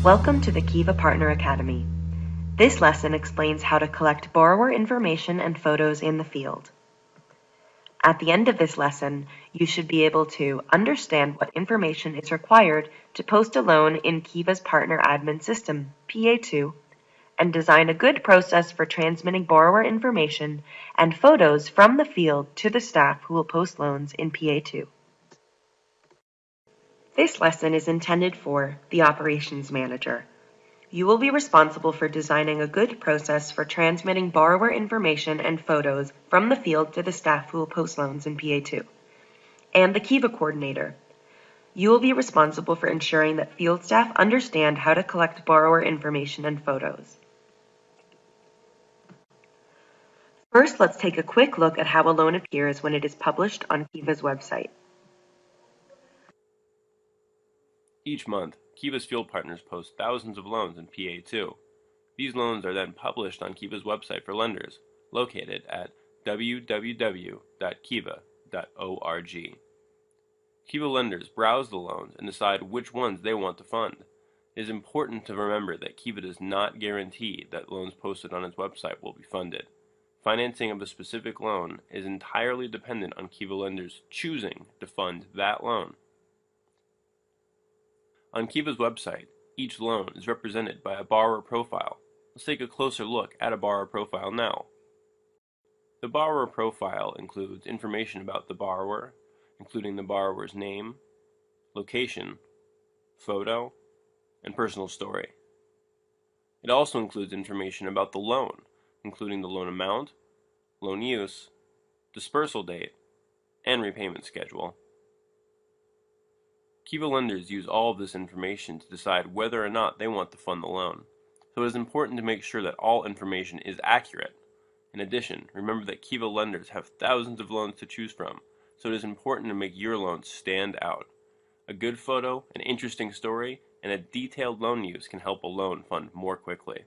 Welcome to the Kiva Partner Academy. This lesson explains how to collect borrower information and photos in the field. At the end of this lesson, you should be able to understand what information is required to post a loan in Kiva's Partner Admin System, PA2, and design a good process for transmitting borrower information and photos from the field to the staff who will post loans in PA2. This lesson is intended for the Operations Manager. You will be responsible for designing a good process for transmitting borrower information and photos from the field to the staff who will post loans in PA2. And the Kiva Coordinator. You will be responsible for ensuring that field staff understand how to collect borrower information and photos. First, let's take a quick look at how a loan appears when it is published on Kiva's website. Each month, Kiva's field partners post thousands of loans in PA2. These loans are then published on Kiva's website for lenders, located at www.kiva.org. Kiva lenders browse the loans and decide which ones they want to fund. It is important to remember that Kiva does not guarantee that loans posted on its website will be funded. Financing of a specific loan is entirely dependent on Kiva lenders choosing to fund that loan. On Kiva's website, each loan is represented by a borrower profile. Let's take a closer look at a borrower profile now. The borrower profile includes information about the borrower, including the borrower's name, location, photo, and personal story. It also includes information about the loan, including the loan amount, loan use, dispersal date, and repayment schedule. Kiva lenders use all of this information to decide whether or not they want to fund the loan, so it is important to make sure that all information is accurate. In addition, remember that Kiva lenders have thousands of loans to choose from, so it is important to make your loan stand out. A good photo, an interesting story, and a detailed loan use can help a loan fund more quickly.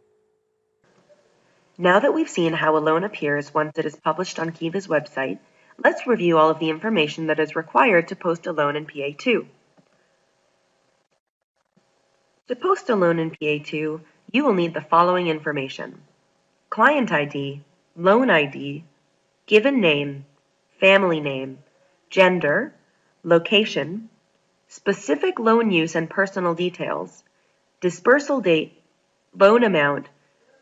Now that we've seen how a loan appears once it is published on Kiva's website, let's review all of the information that is required to post a loan in PA2. To post a loan in PA2, you will need the following information: client ID, loan ID, given name, family name, gender, location, specific loan use and personal details, dispersal date, loan amount,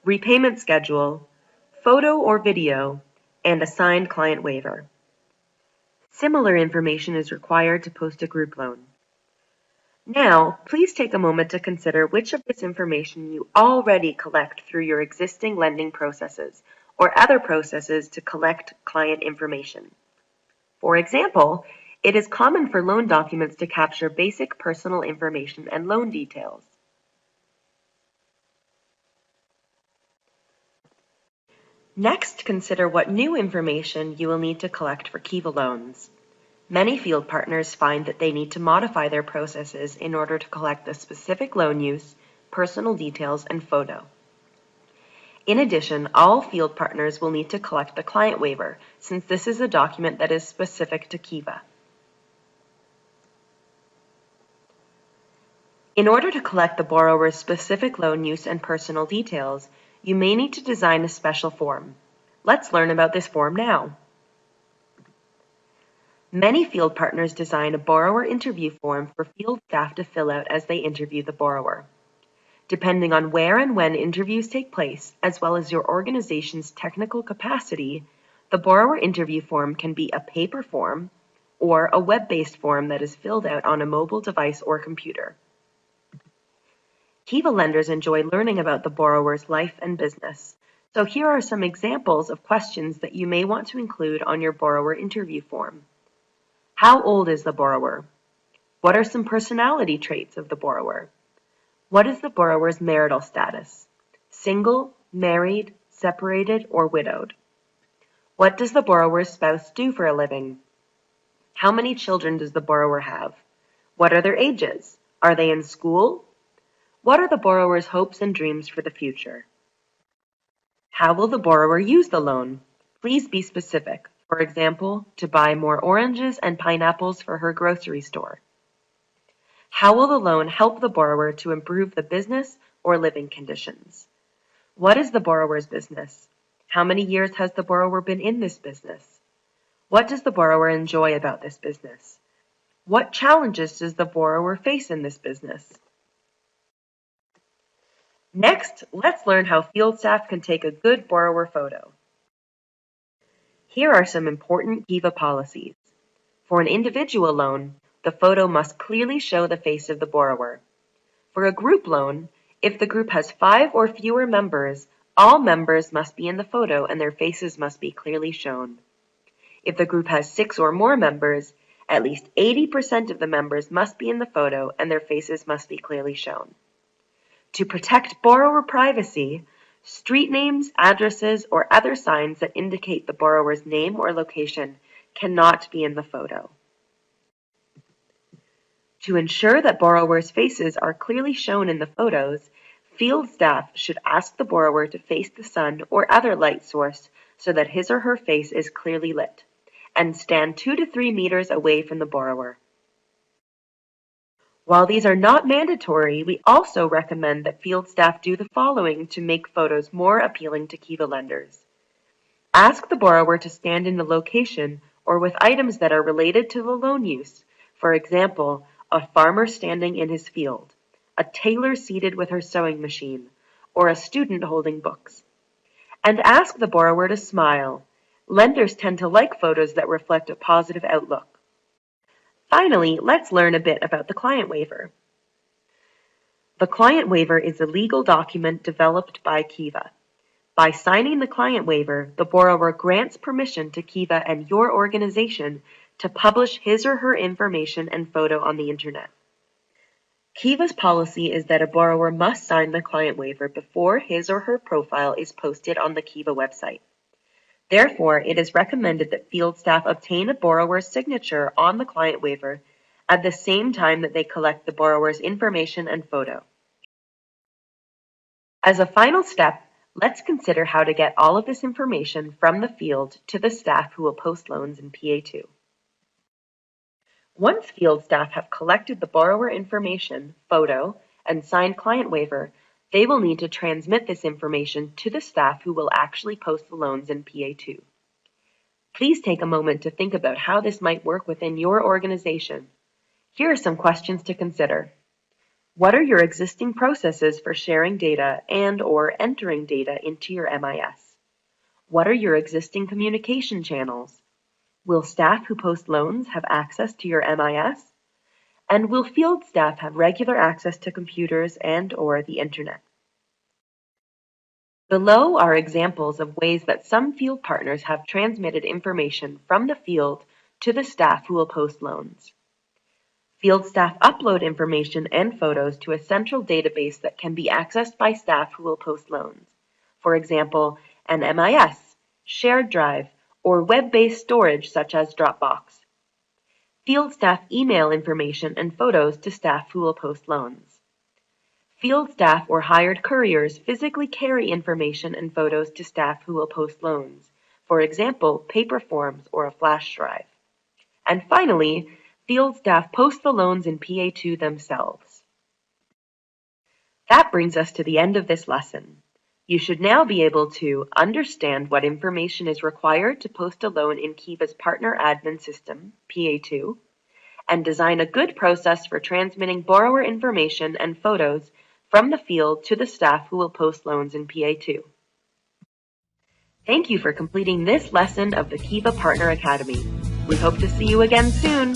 repayment schedule, photo or video, and a signed client waiver. Similar information is required to post a group loan. Now, please take a moment to consider which of this information you already collect through your existing lending processes or other processes to collect client information. For example, it is common for loan documents to capture basic personal information and loan details. Next, consider what new information you will need to collect for Kiva loans. Many field partners find that they need to modify their processes in order to collect the specific loan use, personal details, and photo. In addition, all field partners will need to collect the client waiver, since this is a document that is specific to Kiva. In order to collect the borrower's specific loan use and personal details, you may need to design a special form. Let's learn about this form now. Many field partners design a borrower interview form for field staff to fill out as they interview the borrower. Depending on where and when interviews take place, as well as your organization's technical capacity, the borrower interview form can be a paper form or a web-based form that is filled out on a mobile device or computer. Kiva lenders enjoy learning about the borrower's life and business, so here are some examples of questions that you may want to include on your borrower interview form. How old is the borrower? What are some personality traits of the borrower? What is the borrower's marital status? Single, married, separated, or widowed? What does the borrower's spouse do for a living? How many children does the borrower have? What are their ages? Are they in school? What are the borrower's hopes and dreams for the future? How will the borrower use the loan? Please be specific. For example, to buy more oranges and pineapples for her grocery store. How will the loan help the borrower to improve the business or living conditions? What is the borrower's business? How many years has the borrower been in this business? What does the borrower enjoy about this business? What challenges does the borrower face in this business? Next, let's learn how field staff can take a good borrower photo. Here are some important Kiva policies. For an individual loan, the photo must clearly show the face of the borrower. For a group loan, if the group has 5 or fewer members, all members must be in the photo and their faces must be clearly shown. If the group has 6 or more members, at least 80% of the members must be in the photo and their faces must be clearly shown. To protect borrower privacy, street names, addresses, or other signs that indicate the borrower's name or location cannot be in the photo. To ensure that borrowers' faces are clearly shown in the photos, field staff should ask the borrower to face the sun or other light source so that his or her face is clearly lit, and stand 2 to 3 meters away from the borrower. While these are not mandatory, we also recommend that field staff do the following to make photos more appealing to Kiva lenders. Ask the borrower to stand in a location or with items that are related to the loan use. For example, a farmer standing in his field, a tailor seated with her sewing machine, or a student holding books. And ask the borrower to smile. Lenders tend to like photos that reflect a positive outlook. Finally, let's learn a bit about the client waiver. The client waiver is a legal document developed by Kiva. By signing the client waiver, the borrower grants permission to Kiva and your organization to publish his or her information and photo on the Internet. Kiva's policy is that a borrower must sign the client waiver before his or her profile is posted on the Kiva website. Therefore, it is recommended that field staff obtain a borrower's signature on the client waiver at the same time that they collect the borrower's information and photo. As a final step, let's consider how to get all of this information from the field to the staff who will post loans in PA2. Once field staff have collected the borrower information, photo, and signed client waiver, they will need to transmit this information to the staff who will actually post the loans in PA2. Please take a moment to think about how this might work within your organization. Here are some questions to consider. What are your existing processes for sharing data and/or entering data into your MIS? What are your existing communication channels? Will staff who post loans have access to your MIS? And will field staff have regular access to computers and/or the Internet? Below are examples of ways that some field partners have transmitted information from the field to the staff who will post loans. Field staff upload information and photos to a central database that can be accessed by staff who will post loans. For example, an MIS, shared drive, or web-based storage such as Dropbox. Field staff email information and photos to staff who will post loans. Field staff or hired couriers physically carry information and photos to staff who will post loans, for example, paper forms or a flash drive. And finally, field staff post the loans in PA2 themselves. That brings us to the end of this lesson. You should now be able to understand what information is required to post a loan in Kiva's Partner Admin System, PA2, and design a good process for transmitting borrower information and photos from the field to the staff who will post loans in PA2. Thank you for completing this lesson of the Kiva Partner Academy. We hope to see you again soon.